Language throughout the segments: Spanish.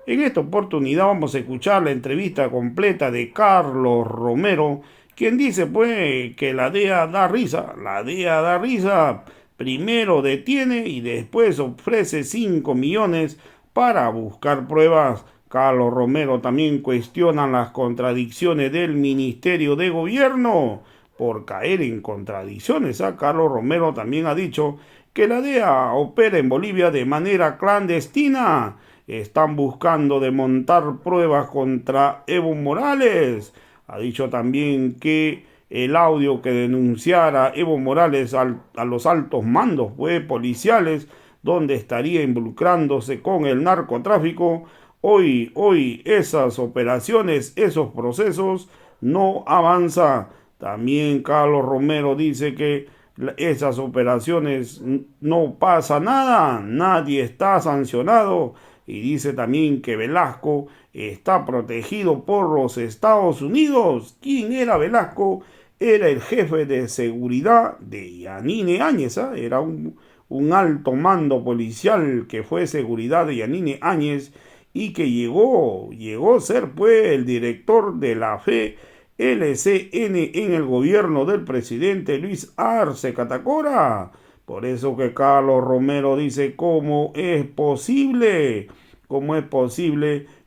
En esta oportunidad vamos a escuchar la entrevista completa de Carlos Romero, quien dice pues que la DEA da risa, la DEA da risa, primero detiene y después ofrece 5 millones para buscar pruebas. Carlos Romero también cuestiona las contradicciones del Ministerio de Gobierno por caer en contradicciones. Carlos Romero también ha dicho que la DEA opera en Bolivia de manera clandestina. Están buscando desmontar pruebas contra Evo Morales. Ha dicho también que el audio que denunciara Evo Morales a los altos mandos policiales, donde estaría involucrándose con el narcotráfico. Hoy esas operaciones, esos procesos no avanzan. También Carlos Romero dice que esas operaciones no pasa nada, nadie está sancionado, y dice también que Velasco está protegido por los Estados Unidos. ¿Quién era Velasco? Era el jefe de seguridad de Yanine Áñez, era un alto mando policial que fue seguridad de Yanine Áñez y que llegó a ser pues el director de la FELCN en el gobierno del presidente Luis Arce Catacora. Por eso que Carlos Romero dice cómo es posible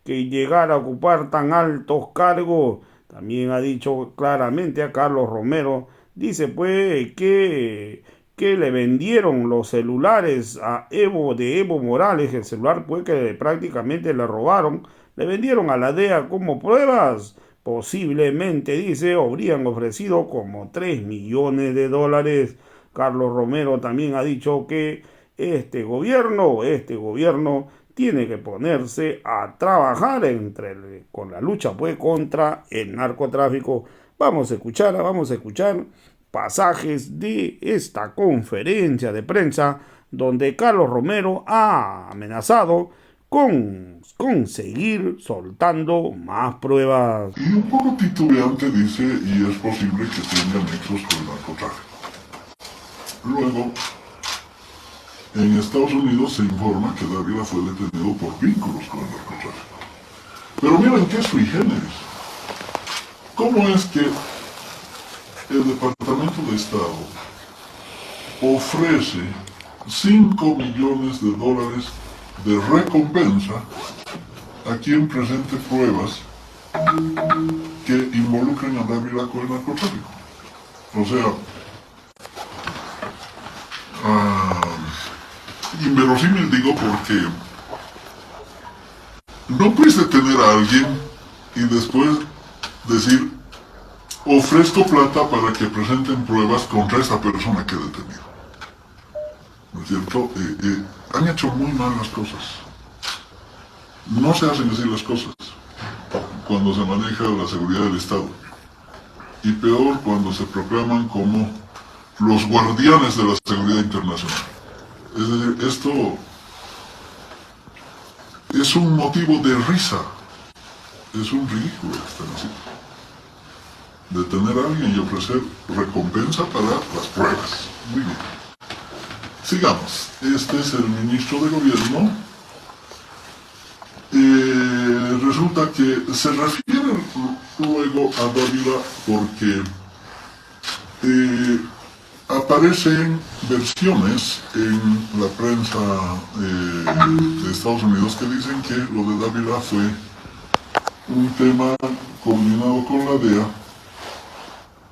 que llegara a ocupar tan altos cargos. También ha dicho claramente a Carlos Romero, dice pues que le vendieron los celulares a Evo Morales, el celular pues que prácticamente le robaron, le vendieron a la DEA como pruebas. Posiblemente, dice, habrían ofrecido como 3 millones de dólares. Carlos Romero también ha dicho que este gobierno tiene que ponerse a trabajar con la lucha pues contra el narcotráfico. Vamos a escuchar pasajes de esta conferencia de prensa donde Carlos Romero ha amenazado con seguir soltando más pruebas. Y un poco titubeante dice, y es posible que tenga nexos con el narcotráfico. Luego, en Estados Unidos se informa que Dávila fue detenido por vínculos con el narcotráfico. Pero miren qué sui generis. ¿Cómo es que el Departamento de Estado ofrece 5 millones de dólares de recompensa a quien presente pruebas que involucren a Dávila con el narcotráfico? O sea, inverosímil digo porque no puedes detener a alguien y después decir, ofrezco plata para que presenten pruebas contra esa persona que he detenido. ¿No es cierto? Han hecho muy mal las cosas. No se hacen así las cosas cuando se maneja la seguridad del Estado. Y peor cuando se proclaman como los guardianes de la seguridad internacional. Es decir, esto es un motivo de risa. Es un ridículo que están haciendo. Detener a alguien y ofrecer recompensa para las pruebas. Muy bien. Sigamos. Este es el ministro de Gobierno. Resulta que se refiere luego a Dávila porque aparecen versiones en la prensa de Estados Unidos que dicen que lo de Dávila fue un tema coordinado con la DEA,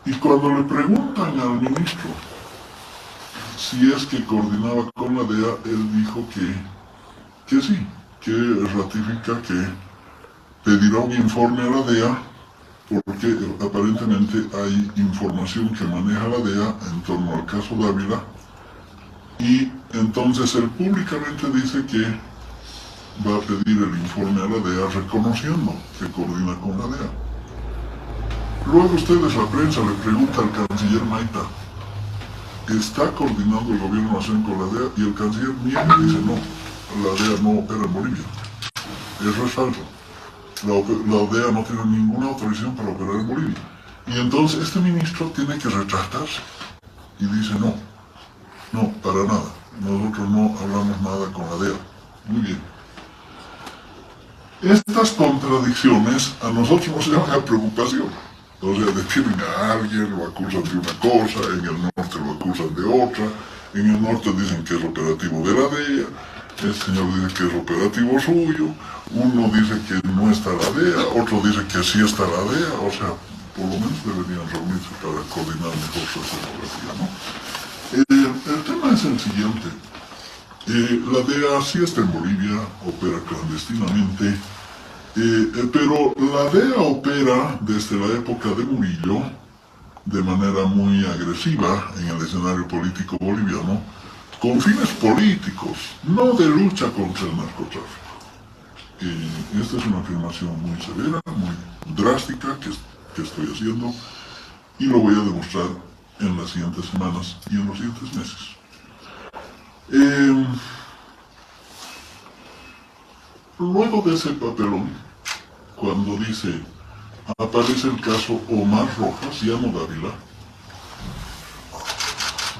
y cuando le preguntan al ministro si es que coordinaba con la DEA, él dijo que sí, que ratifica que pedirá un informe a la DEA porque aparentemente hay información que maneja la DEA en torno al caso Dávila, y entonces él públicamente dice que va a pedir el informe a la DEA reconociendo que coordina con la DEA. Luego ustedes, la prensa, le pregunta al canciller Maita, ¿está coordinando el gobierno nacional con la DEA? Y el canciller niega y dice no, la DEA no opera en Bolivia. Eso es falso. La DEA no tiene ninguna autorización para operar en Bolivia. Y entonces este ministro tiene que retractarse y dice no, para nada, nosotros no hablamos nada con la DEA. Muy bien. Estas contradicciones a nosotros nos llevan a preocupación. O sea, detienen a alguien, lo acusan de una cosa, en el norte lo acusan de otra, en el norte dicen que es operativo de la DEA, el señor dice que es operativo suyo, uno dice que no está la DEA, otro dice que sí está la DEA, o sea, por lo menos deberían reunirse para coordinar mejor su escenografía, ¿no? El tema es el siguiente. La DEA sí está en Bolivia, opera clandestinamente, pero la DEA opera desde la época de Murillo de manera muy agresiva en el escenario político boliviano, con fines políticos, no de lucha contra el narcotráfico. Esta es una afirmación muy severa, muy drástica que estoy haciendo, y lo voy a demostrar en las siguientes semanas y en los siguientes meses. Luego de ese papelón, cuando dice, aparece el caso Omar Rojas, ya no Dávila,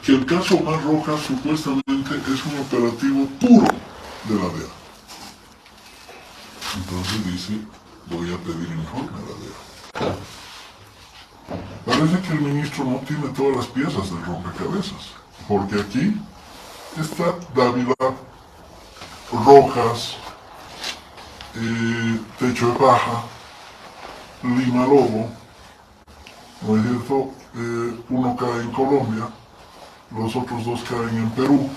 que el caso Omar Rojas supuestamente es un operativo puro de la DEA. Entonces dice, voy a pedir informe a la DEA. Parece que el ministro no tiene todas las piezas del rompecabezas, porque aquí está Dávila, Rojas, Techo de Paja, Lima Lobo, ¿no es cierto? Uno cae en Colombia, los otros dos caen en Perú,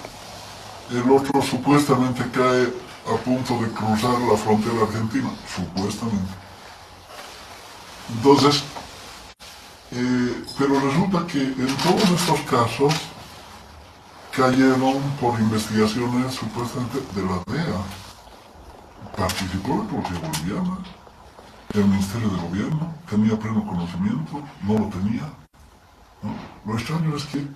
el otro supuestamente cae a punto de cruzar la frontera argentina, supuestamente. Entonces, pero resulta que en todos estos casos cayeron por investigaciones supuestamente de la DEA. Participó la Policía Boliviana, el Ministerio de Gobierno, tenía pleno conocimiento, no lo tenía, ¿no? Lo extraño es que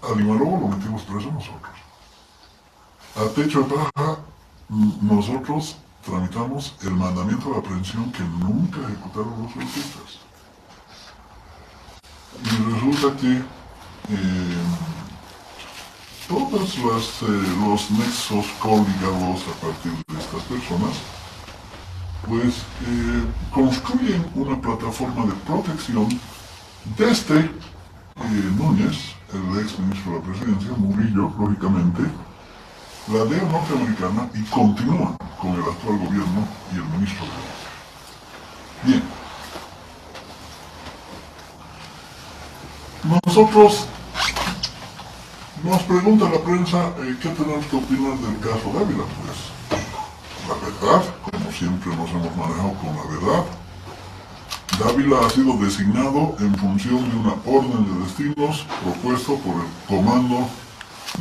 a Lima Lobo lo metimos preso nosotros. A Techo de Paja nosotros tramitamos el mandamiento de aprehensión que nunca ejecutaron los golpistas. Y resulta que todos los nexos coligados a partir de estas personas pues construyen una plataforma de protección desde Núñez, el ex ministro de la presidencia, Murillo, lógicamente, la DEA norteamericana, y continúa con el actual gobierno y el ministro de Guerra. Bien. Nosotros nos pregunta la prensa qué tenemos que opinar del caso Dávila. Pues la verdad, como siempre nos hemos manejado con la verdad, Dávila ha sido designado en función de una orden de destinos propuesto por el Comando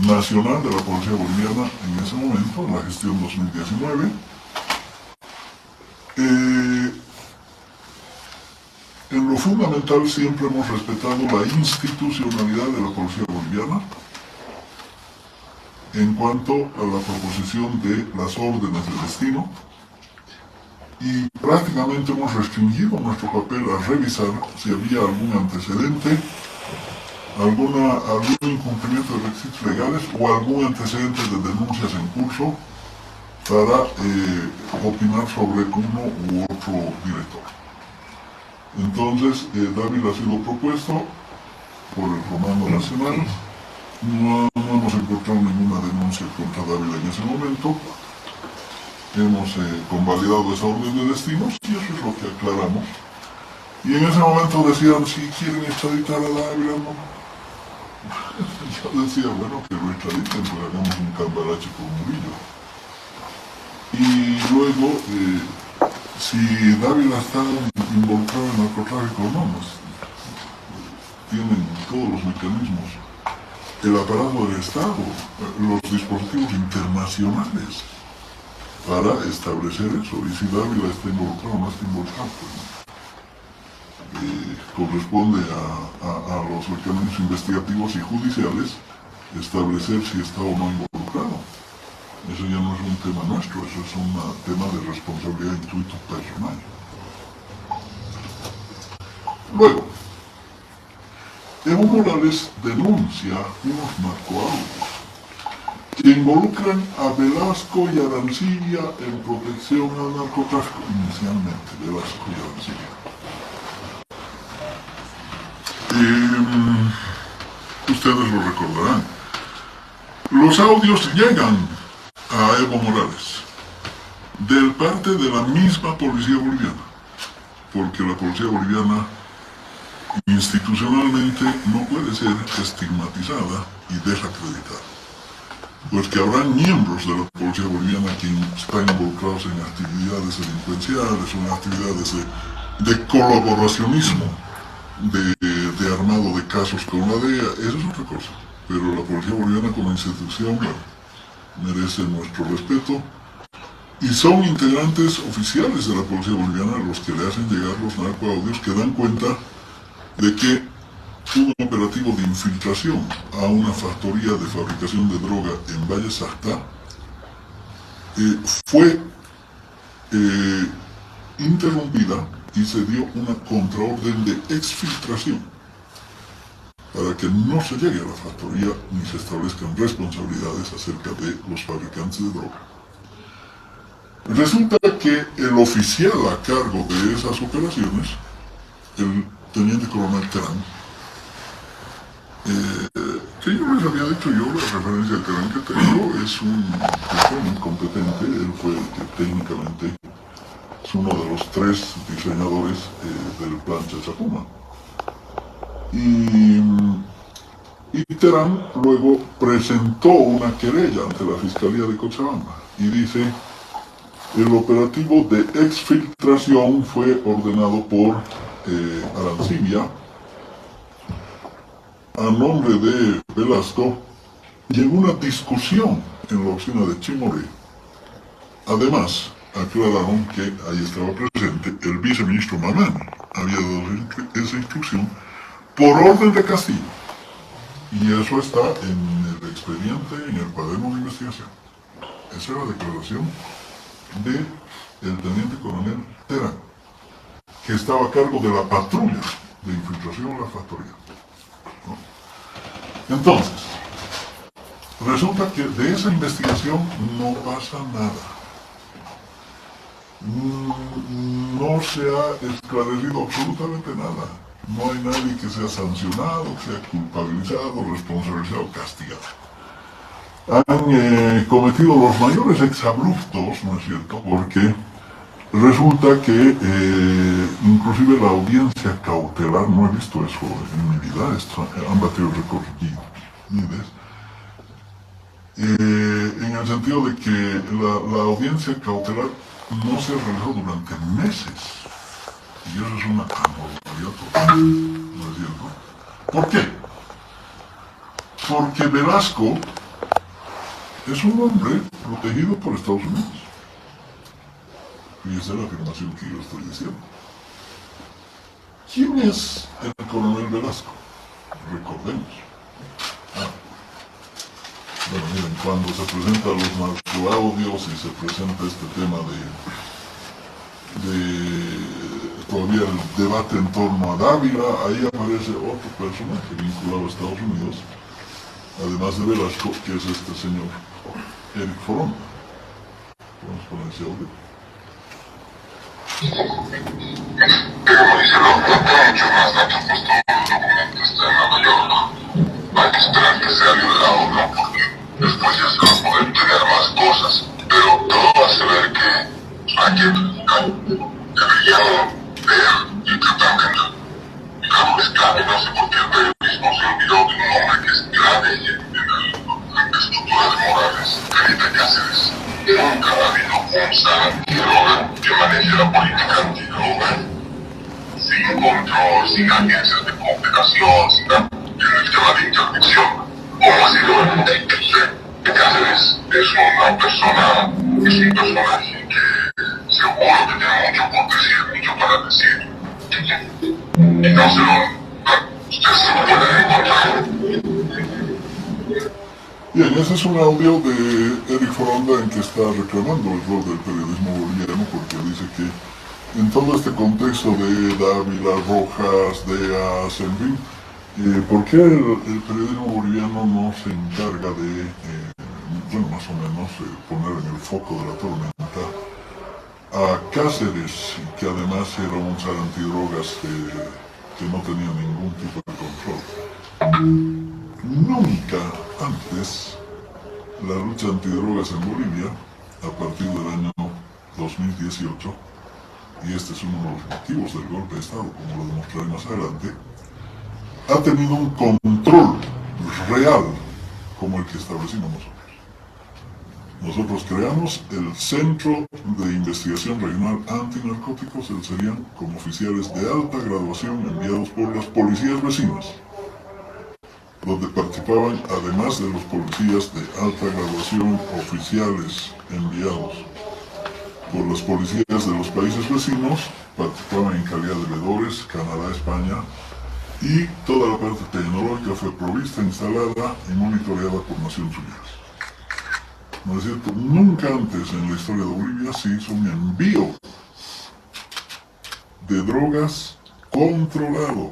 Nacional de la Policía Boliviana en ese momento, en la gestión 2019. En lo fundamental siempre hemos respetado la institucionalidad de la Policía Boliviana en cuanto a la proposición de las órdenes de destino, y prácticamente hemos restringido nuestro papel a revisar si había algún antecedente, algún incumplimiento de requisitos legales o algún antecedente de denuncias en curso para opinar sobre uno u otro director. Entonces, Dávila ha sido propuesto por el Comando Nacional. No hemos encontrado ninguna denuncia contra Dávila en ese momento. Hemos convalidado esa orden de destinos y eso es lo que aclaramos. Y en ese momento decían, si quieren extraditar a Dávila, no. Yo decía, bueno, que lo extraditen, pues hagamos un cambalache con Murillo. Y luego, si Dávila está involucrado en narcotráfico o no, pues, tienen todos los mecanismos, el aparato del Estado, los dispositivos internacionales para establecer eso. Y si Dávila está involucrado o no está involucrado, corresponde a los mecanismos investigativos y judiciales establecer si está o no involucrado. Eso ya no es un tema nuestro, eso es un tema de responsabilidad intuito personal. Luego, Evo Morales denuncia unos narcoautos que involucran a Velasco y Arancibia en protección al narcotráfico, inicialmente Velasco y Arancibia. Ustedes lo recordarán. Los audios llegan a Evo Morales de parte de la misma policía boliviana, porque la policía boliviana institucionalmente no puede ser estigmatizada y desacreditada, pues que habrán miembros de la policía boliviana que están involucrados en actividades delincuenciales o en actividades de colaboracionismo, de armado de casos con la DEA. Eso es otra cosa, pero la policía boliviana como institución, bueno, merece nuestro respeto, y son integrantes oficiales de la policía boliviana los que le hacen llegar los narcoaudios que dan cuenta de que un operativo de infiltración a una factoría de fabricación de droga en Valle Sacta fue interrumpida y se dio una contraorden de exfiltración para que no se llegue a la factoría ni se establezcan responsabilidades acerca de los fabricantes de droga. Resulta que el oficial a cargo de esas operaciones, el teniente coronel Terán, que yo les había dicho, la referencia al Terán que tengo es un muy competente. Él fue el que técnicamente es uno de los 3 diseñadores del plan Chachapuma. Y Terán luego presentó una querella ante la Fiscalía de Cochabamba y dice: el operativo de exfiltración fue ordenado por Arancibia a nombre de Velasco y en una discusión en la oficina de Chimoré. Además, aclararon que ahí estaba presente el viceministro Mamani. Había dado esa instrucción por orden de Castillo. Y eso está en el expediente, en el cuaderno de investigación. Esa era la declaración del teniente coronel Terán, que estaba a cargo de la patrulla de infiltración en la factoría, ¿no? Entonces, resulta que de esa investigación no pasa nada. No se ha esclarecido absolutamente nada. No hay nadie que sea sancionado, que sea culpabilizado, responsabilizado, castigado. Han cometido los mayores exabruptos, ¿no es cierto? Porque resulta que inclusive la audiencia cautelar, no he visto eso en mi vida, han batido récords en el sentido de que la audiencia cautelar no se realizó durante meses. Y eso es una anormalidad total, ¿no es cierto? ¿Por qué? Porque Velasco es un hombre protegido por Estados Unidos. Y esa es la afirmación que yo estoy diciendo. ¿Quién es el coronel Velasco? Recordemos. Bueno, miren, cuando se presentan los narcoaudios y se presenta este tema de todavía el debate en torno a Dávila, ahí aparece otro personaje vinculado a Estados Unidos, además de Velasco, que es este señor Eric Foronda. Vamos a poner ese audio. Pero Maricelo, no te han hecho más datos, pues todo el documento está en Nueva York. Hay que esperar que sea liberado, ¿no? Porque después ya se va a poder tener más cosas. Pero todo hace ver que hay que deberían ver y que también, digamos, es clave. No sé por qué el periodismo se olvidó de un hombre que es clave en la estructura de Morales, Felipe Cáceres. Nunca ha habido un San antidroga que maneje la política antidroga sin control, sin agencias de comunicación, sin el tema de interdicción. ¿Cómo ha sido el Cáceres? Es un personaje que seguro que tiene mucho por decir, mucho para decir. Y no se lo... Usted se lo puede encontrar. Bien, ese es un audio de Eric Foronda en que está reclamando el rol del periodismo boliviano, porque dice que en todo este contexto de Dávila, Rojas, Deas, en fin, ¿por qué el periodismo boliviano no se encarga de bueno, más o menos poner en el foco de la tormenta a Cáceres, que además era un zar antidrogas que no tenía ningún tipo de control. Nunca antes la lucha antidrogas en Bolivia, a partir del año 2018, y este es uno de los motivos del golpe de Estado, como lo demostraré más adelante, ha tenido un control real como el que establecimos nosotros. Nosotros creamos el Centro de Investigación Regional Antinarcóticos, el CERIAN, como oficiales de alta graduación enviados por las policías vecinas, donde participaban, además de los policías de alta graduación, oficiales enviados por las policías de los países vecinos, participaban en calidad de veedores, Canadá, España, y toda la parte tecnológica fue provista, instalada y monitoreada por Naciones Unidas. ¿No es cierto? Nunca antes en la historia de Bolivia se hizo un envío de drogas controlado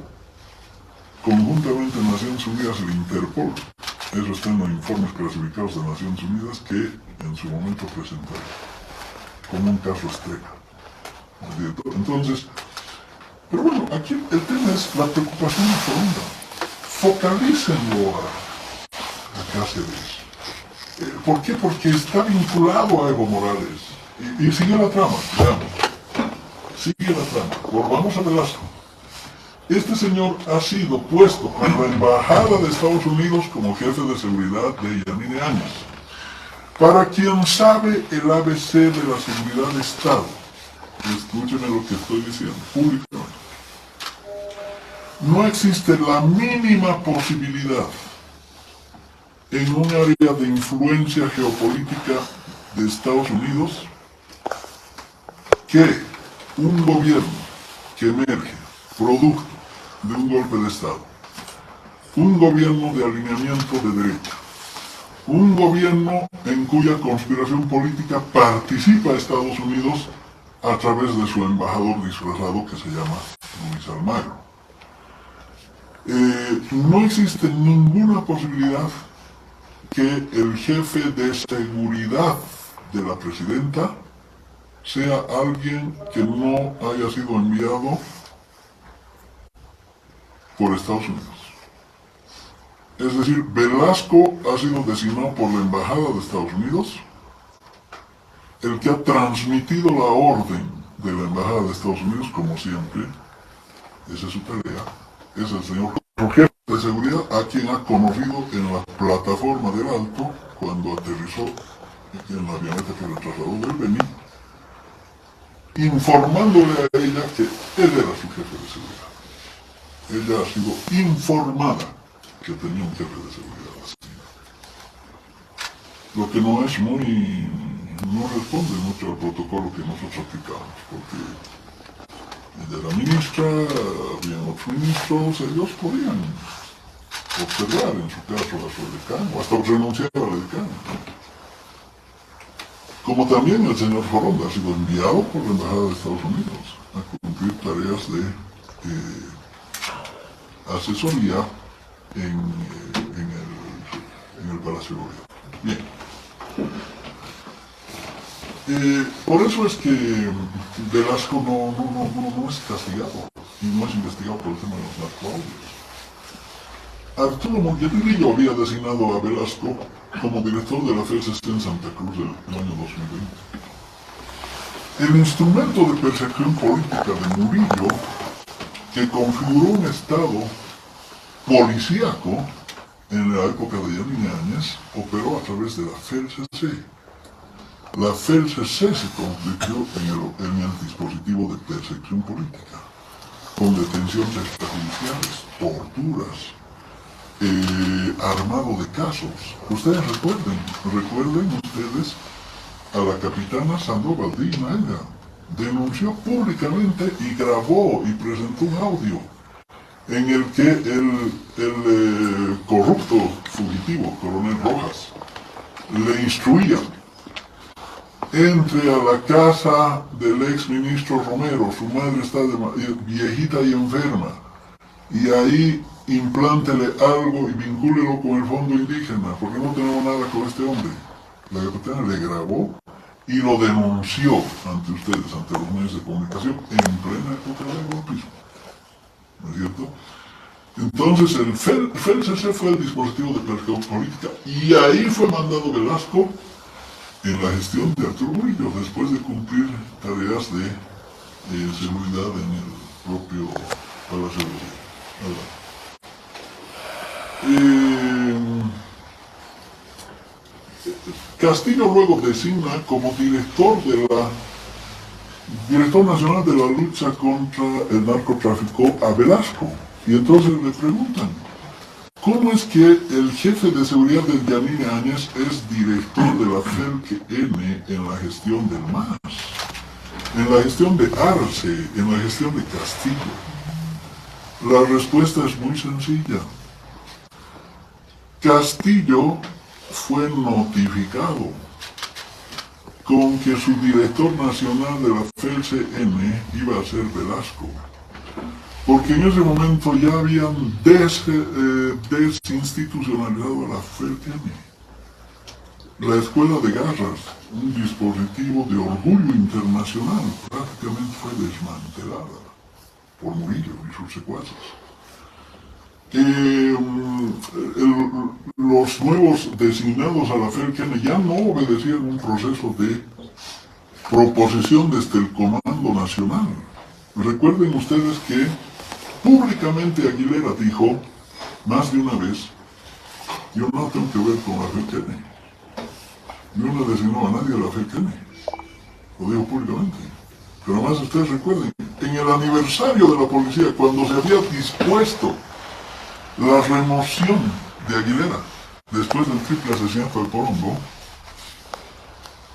conjuntamente Naciones Unidas y el Interpol. Eso está en los informes clasificados de Naciones Unidas que en su momento presentaron como un caso estrella. ¿No es cierto? Entonces, pero bueno, aquí el tema es la preocupación profunda. Focalícenlo a Cáceres. ¿Por qué? Porque está vinculado a Evo Morales. Y sigue la trama, veamos. Sigue la trama. Volvamos a Velasco. Este señor ha sido puesto por la Embajada de Estados Unidos como jefe de seguridad de Yanine Áñez. Para quien sabe el ABC de la seguridad de Estado, escúcheme lo que estoy diciendo públicamente. No existe la mínima posibilidad en un área de influencia geopolítica de Estados Unidos que un gobierno que emerge producto de un golpe de Estado, un gobierno de alineamiento de derecha, un gobierno en cuya conspiración política participa Estados Unidos a través de su embajador disfrazado que se llama Luis Almagro. No existe ninguna posibilidad que el jefe de seguridad de la presidenta sea alguien que no haya sido enviado por Estados Unidos. Es decir, Velasco ha sido designado por la Embajada de Estados Unidos. El que ha transmitido la orden de la Embajada de Estados Unidos, como siempre, esa es su tarea, es el señor jefe de seguridad, a quien ha conocido en la plataforma del Alto cuando aterrizó en la avioneta que le trasladó del Benín, informándole a ella que él era su jefe de seguridad. Ella ha sido informada que tenía un jefe de seguridad así. Lo que no es muy... no responde mucho al protocolo que nosotros aplicamos, porque de la ministra, había otros ministros, ellos podían observar en su caso a su decano, o hasta renunciar a la decana. Como también el señor Foronda ha sido enviado por la Embajada de Estados Unidos a cumplir tareas de asesoría en el Palacio de Gobierno. Bien. Por eso es que Velasco no es castigado y no es investigado por el tema de los narcoaudios. Arturo Mongerillo había designado a Velasco como director de la FELCC en Santa Cruz del año 2020. El instrumento de persecución política de Murillo, que configuró un estado policíaco en la época de Yanine Áñez, operó a través de la FELCC. La FELCC se convirtió en el dispositivo de persecución política, con detenciones extrajudiciales, torturas, armado de casos. Ustedes recuerden ustedes a la capitana Sandro Baldín. Ella denunció públicamente y grabó y presentó un audio en el que el corrupto fugitivo, coronel Rojas, le instruía: entre a la casa del ex ministro Romero, su madre está viejita y enferma, y ahí implántele algo y vincúlelo con el fondo indígena, porque no tenemos nada con este hombre. La capitanía le grabó y lo denunció ante ustedes, ante los medios de comunicación, en plena época del golpismo. ¿No es cierto? Entonces el FELCC fue el dispositivo de planificación política y ahí fue mandado Velasco en la gestión de Arturo Murillo, después de cumplir tareas de seguridad en el propio Palacio de Gobierno. Castillo luego designa como director nacional de la lucha contra el narcotráfico a Velasco. Y entonces le preguntan, ¿cómo es que el jefe de seguridad del Yanine Áñez es director de la FELC-N en la gestión del MAS? En la gestión de Arce, en la gestión de Castillo. La respuesta es muy sencilla. Castillo fue notificado con que su director nacional de la FELC-N iba a ser Velasco. Porque en ese momento ya habían desinstitucionalizado a la FELC-N. La Escuela de Garras, un dispositivo de orgullo internacional, prácticamente fue desmantelada por Murillo y sus secuaces. Los nuevos designados a la FELC-N ya no obedecían un proceso de proposición desde el Comando Nacional. Recuerden ustedes que públicamente Aguilera dijo más de una vez, yo no tengo que ver con la FELC-N. Yo no designó a nadie a la FELC-N. Lo digo públicamente. Pero además ustedes recuerden, en el aniversario de la policía, cuando se había dispuesto la remoción de Aguilera después del triple asesinato de Porongo,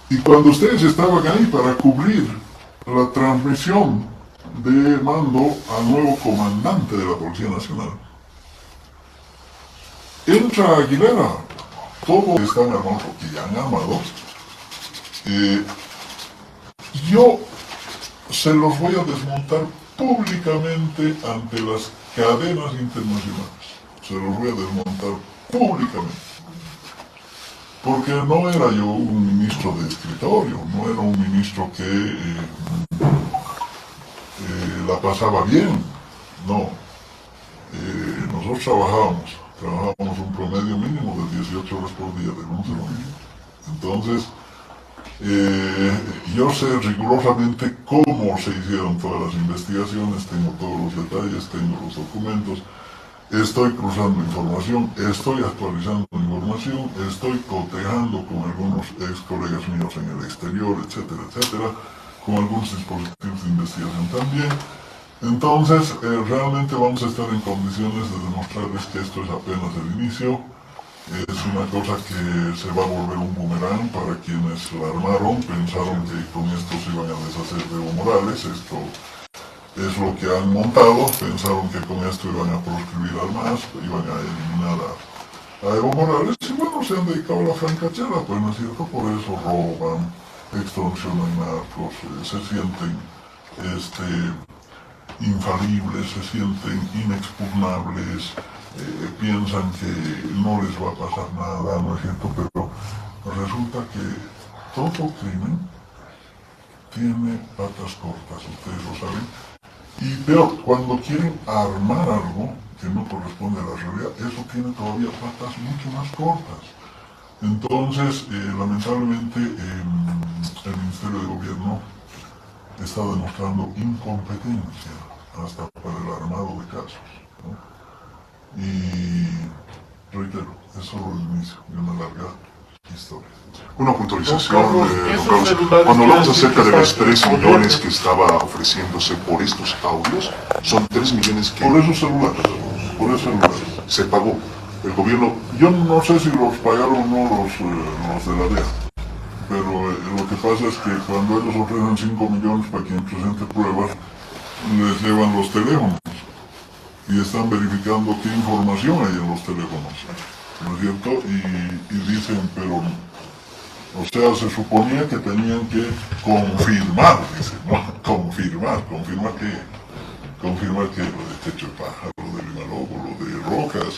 y cuando ustedes estaban ahí para cubrir la transmisión de mando al nuevo comandante de la Policía Nacional, entra Aguilera, todos están armados, porque ya han armado, yo se los voy a desmontar públicamente ante las cadenas internacionales. Se los voy a desmontar públicamente. Porque no era yo un ministro de escritorio, no era un ministro que la pasaba bien, no. Nosotros trabajábamos un promedio mínimo de 18 horas por día, de lunes a domingo. Entonces, yo sé rigurosamente cómo se hicieron todas las investigaciones, tengo todos los detalles, tengo los documentos, estoy cruzando información, estoy actualizando información, estoy cotejando con algunos ex colegas míos en el exterior, etcétera, etcétera, con algunos dispositivos de investigación también. Entonces, realmente vamos a estar en condiciones de demostrarles que esto es apenas el inicio. Es una cosa que se va a volver un boomerang para quienes la armaron, pensaron que con esto se iban a deshacer de Evo Morales, esto es lo que han montado, pensaron que con esto iban a proscribir al MAS, iban a eliminar a Evo Morales, y bueno, se han dedicado a la francachera, pues no es cierto, por eso roban, extorsionan narcos, se sienten infalibles, se sienten inexpugnables, piensan que no les va a pasar nada, ¿no es cierto? Pero resulta que todo crimen tiene patas cortas, ustedes lo saben. Y peor, cuando quieren armar algo que no corresponde a la realidad, eso tiene todavía patas mucho más cortas. Entonces, lamentablemente, el Ministerio de Gobierno está demostrando incompetencia hasta para el armado de casos, ¿no? Y reitero, es solo el inicio de una larga historia. Una puntualización, don Carlos. Cuando hablamos acerca de los 3 millones que estaba ofreciéndose por estos audios, son 3 millones que... Por esos celulares, se pagó. El gobierno... Yo no sé si los pagaron o no los de la DEA, pero lo que pasa es que cuando ellos ofrecen 5 millones para quien presente pruebas, les llevan los teléfonos y están verificando qué información hay en los teléfonos, ¿no es cierto? Y dicen, pero, o sea, se suponía que tenían que confirmar, dicen, ¿no? Confirmar que lo de Techo de Pájaro, lo de Limalobo, lo de Rocas,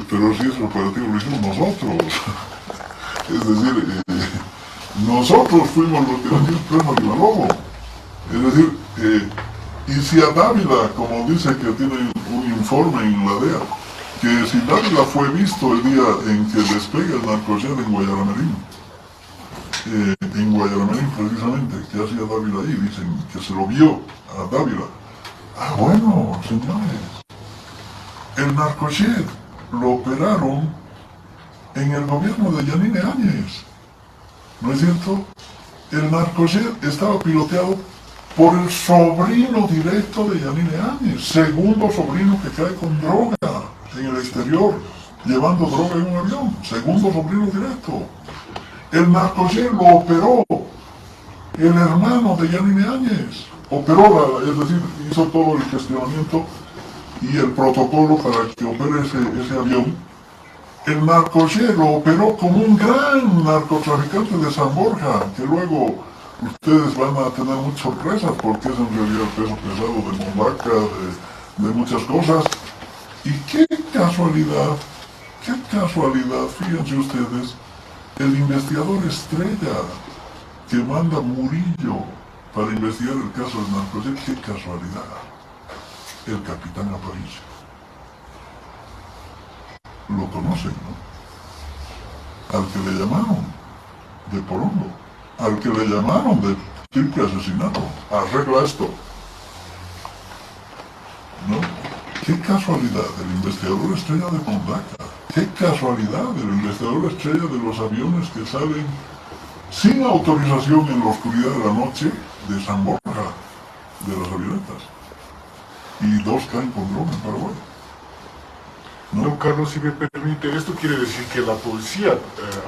pero si ese operativo lo hicimos nosotros. Es decir, nosotros fuimos los que metimos preso a Villalobos. Es decir, y si a Dávila, como dice que tiene un informe en la DEA, que si Dávila fue visto el día en que despega el narcochel en Guayaramerín precisamente, que hacía Dávila ahí, dicen que se lo vio a Dávila. Ah, bueno, señores, el narcochel lo operaron en el gobierno de Yanine Áñez, ¿no es cierto? El narcochel estaba piloteado por el sobrino directo de Yanine Áñez, segundo sobrino que cae con droga en el exterior, llevando droga en un avión, segundo sobrino directo. El narcochel lo operó el hermano de Yanine Áñez, es decir, hizo todo el gestionamiento y el protocolo para que opere ese avión. El narcochel lo operó como un gran narcotraficante de San Borja, que luego ustedes van a tener muchas sorpresas porque es en realidad el peso pesado de Mombaca, de muchas cosas. Y qué casualidad, fíjense ustedes, el investigador estrella que manda Murillo para investigar el caso del narcochel, qué casualidad, el capitán Aparicio. Lo conocen, ¿no? Al que le llamaron de Porondo, al que le llamaron de triple asesinato, arregla esto, ¿no? Qué casualidad, el investigador estrella de Mondaca, qué casualidad, el investigador estrella de los aviones que salen sin autorización en la oscuridad de la noche de San Borja, de las avionetas, y dos caen con droga en Paraguay. No, Carlos, si me permite, esto quiere decir que la policía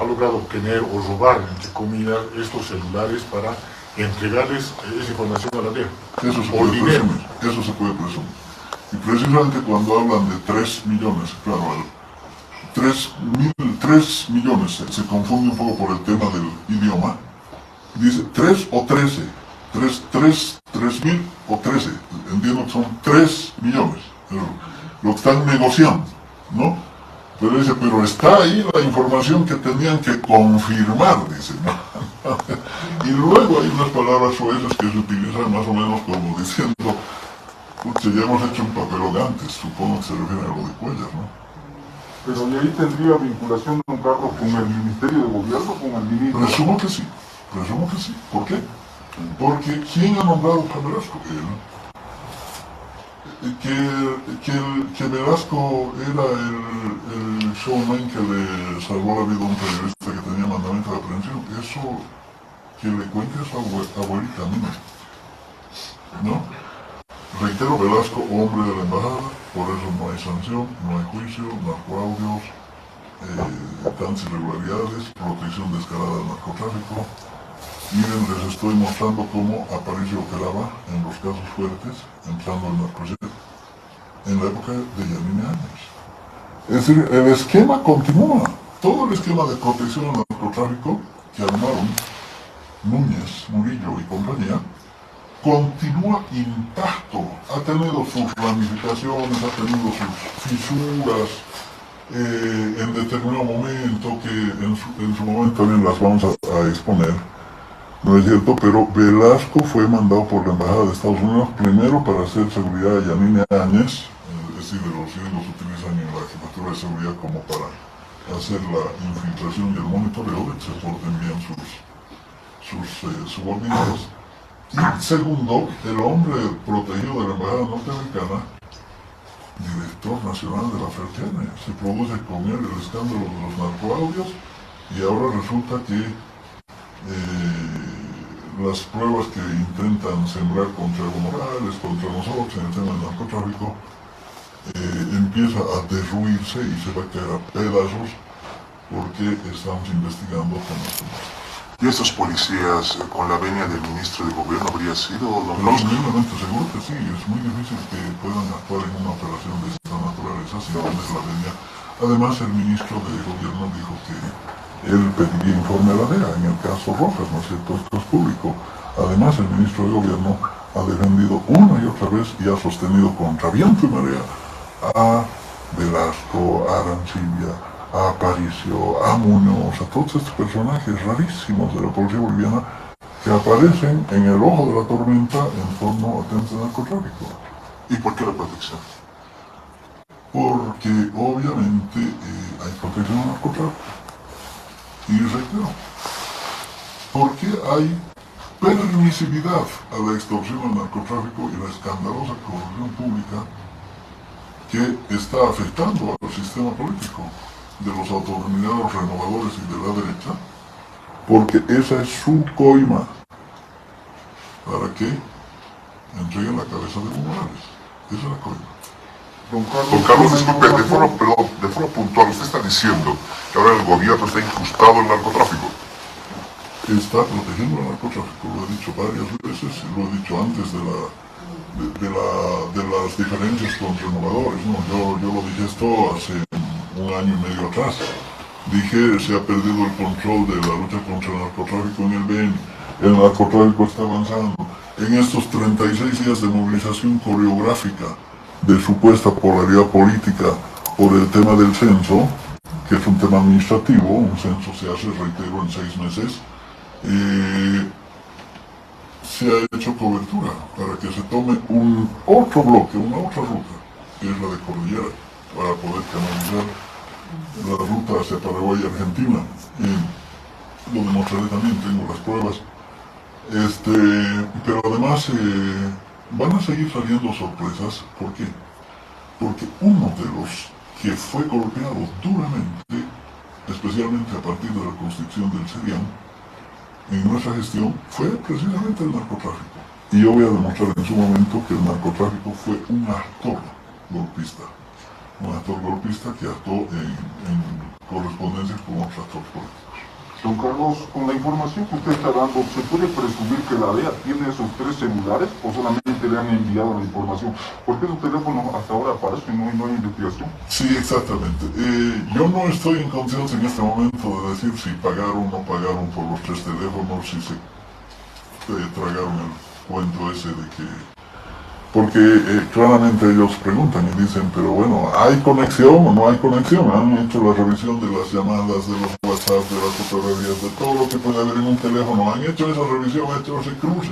ha logrado obtener o robar, entre comillas, estos celulares para entregarles esa información a la DEA. Eso se puede presumir, eso se puede presumir. Y precisamente cuando hablan de 3 millones, claro, 3 millones se confunde un poco por el tema del idioma. Dice 3 o 13, 3.000 o 13, entiendo que son 3 millones, lo que están negociando, ¿no? Pero dice, pero está ahí la información que tenían que confirmar, dice, ¿no? Y luego hay unas palabras sueltas que se utilizan más o menos como diciendo, ya hemos hecho un papelón antes, supongo que se refiere a lo de Cuellar, ¿no? Pero de ahí tendría vinculación, don Carlos, con el Ministerio de Gobierno, con el ministro. Presumo que sí. ¿Por qué? Porque ¿quién ha nombrado a Velasco? Que Velasco era el showman que le salvó la vida a un periodista que tenía mandamiento de aprehensión. Eso que le cuente a su abuelita, ¿no? Reitero, Velasco, hombre de la embajada, por eso no hay sanción, no hay juicio, narcoaudios, tantas irregularidades, protección descarada del narcotráfico. Miren, les estoy mostrando cómo Aparicio operaba en los casos fuertes, entrando el narcotráfico, en la época de Yanine Áñez. Es decir, el esquema continúa, todo el esquema de protección al narcotráfico que armaron Núñez, Murillo y compañía, continúa intacto, ha tenido sus ramificaciones, ha tenido sus fisuras en determinado momento, que en su momento también las vamos a exponer, ¿no es cierto? Pero Velasco fue mandado por la Embajada de Estados Unidos primero para hacer seguridad a Yanine Áñez, es decir, los gringos utilizan en la jefatura de seguridad como para hacer la infiltración y el monitoreo de que se porten bien sus subordinados. Y segundo, el hombre protegido de la Embajada Norteamericana, director nacional de la FERTENE, se produce con él el escándalo de los narcoaudios y ahora resulta que las pruebas que intentan sembrar contra Evo Morales, contra nosotros en el tema del narcotráfico, empieza a derruirse y se va a caer a pedazos porque estamos investigando con esto. ¿Y estos policías, con la venia del ministro de Gobierno, habría sido don Pero Carlos? mínimamente seguro que sí, es muy difícil que puedan actuar en una operación de esta naturaleza sin tener la venia. Además, el ministro de Gobierno dijo que él pediría informe a la DEA en el caso Rojas, ¿no es cierto? Esto es público. Además, el ministro de Gobierno ha defendido una y otra vez y ha sostenido contra viento y marea a Velasco, a Arancibia, a Aparicio, a Muñoz, a todos estos personajes rarísimos de la policía boliviana que aparecen en el ojo de la tormenta en torno a temas de narcotráfico. ¿Y por qué la protección? Porque obviamente hay protección al narcotráfico. Y reitero, porque hay permisividad a la extorsión al narcotráfico y la escandalosa corrupción pública que está afectando al sistema político de los autodenominados renovadores y de la derecha, porque esa es su coima para que entreguen la cabeza de Evo Morales. Esa es la coima. Don Carlos, disculpe, de forma puntual, usted está diciendo que ahora el gobierno está incrustado en el narcotráfico. Está protegiendo el narcotráfico, lo he dicho varias veces, lo he dicho antes de las diferencias con renovadores, ¿no? Yo lo dije esto hace un año y medio atrás. Dije, se ha perdido el control de la lucha contra el narcotráfico en el BN, el narcotráfico está avanzando. En estos 36 días de movilización coreográfica de supuesta polaridad política por el tema del censo, que es un tema administrativo, un censo se hace, reitero, en 6 meses, se ha hecho cobertura para que se tome un otro bloque, una otra ruta, que es la de Cordillera, para poder canalizar la ruta hacia Paraguay y Argentina. Lo demostraré también, tengo las pruebas. Pero además van a seguir saliendo sorpresas. ¿Por qué? Porque uno de los que fue golpeado duramente, especialmente a partir de la constitución del CERIAM, en nuestra gestión, fue precisamente el narcotráfico. Y yo voy a demostrar en su momento que el narcotráfico fue un actor golpista. Un actor golpista que actuó en correspondencia con otros actores políticos. Don Carlos, con la información que usted está dando, ¿se puede presumir que la DEA tiene esos 3 celulares o solamente le han enviado la información? ¿Por qué esos teléfonos hasta ahora aparecen y no hay investigación? Sí, exactamente. Yo no estoy en condiciones en este momento de decir si pagaron o no pagaron por los 3 teléfonos, si se tragaron el cuento ese de que... Porque claramente ellos preguntan y dicen, pero bueno, ¿hay conexión o no hay conexión? Han hecho la revisión de las llamadas, de los WhatsApp, de las fotografías, de todo lo que puede haber en un teléfono. Han hecho esa revisión, han hecho ese cruce.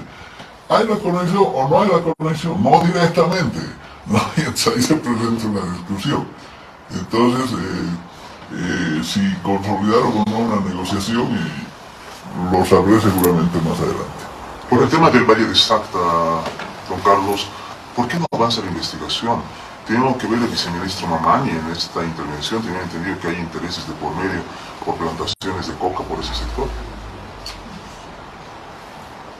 ¿Hay la conexión o no hay la conexión? No directamente. No, y ahí se presenta una discusión. Entonces, si consolidaron o no una negociación, lo sabré seguramente más adelante. Por el tema del Valle de Sacta, don Carlos, ¿por qué no avanza la investigación? Tiene que ver el viceministro Mamani en esta intervención, tenía entendido que hay intereses de por medio por plantaciones de coca por ese sector.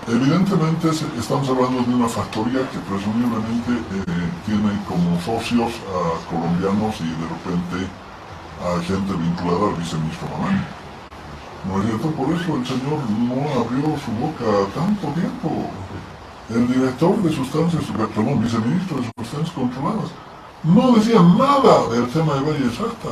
Evidentemente estamos hablando de una factoría que presumiblemente tiene como socios a colombianos y de repente a gente vinculada al viceministro Mamani. ¿No es cierto? Por eso el señor no abrió su boca tanto tiempo. El director de sustancias, perdón, viceministro de sustancias controladas, no decía nada del tema de Valle de Sacta.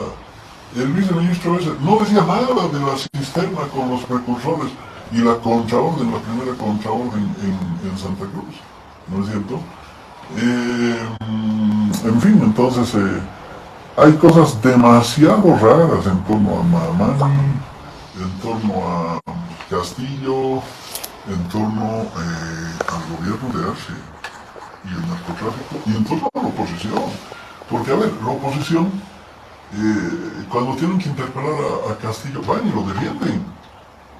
El viceministro ese no decía nada de la cisterna con los precursores y la contraorden, la primera contraorden en Santa Cruz. ¿No es cierto? En fin, entonces hay cosas demasiado raras en torno a Mamani, en torno a Castillo, en torno al gobierno de Arce y el narcotráfico, y en torno a la oposición. Porque, a ver, la oposición, cuando tienen que interpelar a Castillo, van y lo defienden.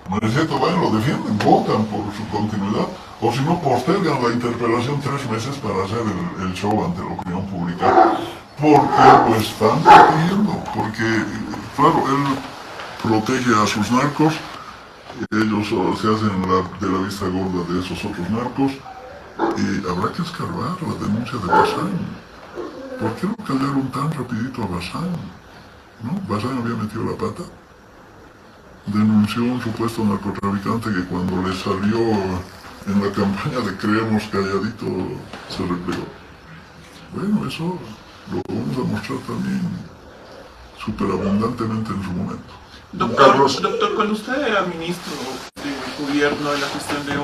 ¿No es cierto? Van y lo defienden, votan por su continuidad, o si no, postergan la interpelación 3 meses para hacer el show ante la opinión pública, porque lo están protegiendo, porque, claro, él protege a sus narcos, ellos se hacen de la vista gorda de esos otros narcos, y habrá que escarbar la denuncia de Bazán. ¿Por qué no callaron tan rapidito a Bazán? ¿No? Bazán había metido la pata, denunció a un supuesto narcotraficante que cuando le salió en la campaña de Creemos Calladito se replegó. Bueno, eso lo vamos a mostrar también superabundantemente en su momento. Doctor, cuando usted era ministro del gobierno en la gestión de